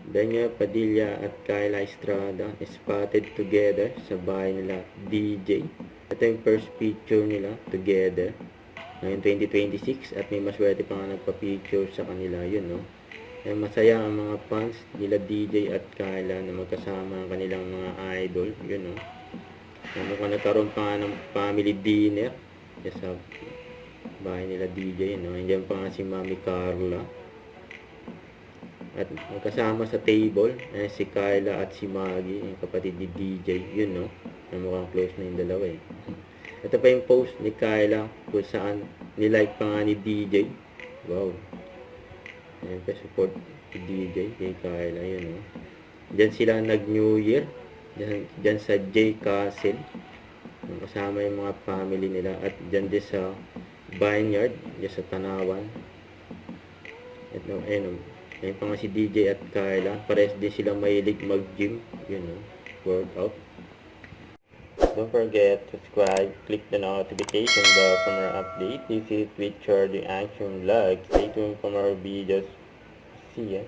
Daniel Padilla at Kyla Estrada spotted together sa bahay nila DJ. Ito yung first picture nila together ngayong 2026 at may maswerte pa nga nagpa-picture sa kanila, yun no. Kaya masaya ang mga fans nila DJ at Kyla na magkasama ang kanilang mga idol, yun no. Mukhang nagkaroon pa nga ng family dinner sa bahay nila DJ, no. Nandiyan pa nga si Mami Carla. At magkasama sa table si Kyla at si Maggie, yung kapatid ni DJ, yun no, na mukhang close na yung dalawa eh. Ito pa yung post ni Kyla kung saan nilike pa nga ni DJ. Wow, ayun pa, support ni DJ kay Kyla, yun no. Diyan sila nag New Year, diyan sa J Castle, kasama yung mga family nila. At diyan din sa Vineyard, diyan sa Tanawan. Ito, ayun, ayun pa nga si DJ at Kyla. Pares din sila mahilig mag-gym. Yun know, workout. Don't forget to subscribe. Click the notification bell for more updates. This is Richard the Action Vlog. Stay tuned for more videos. See ya.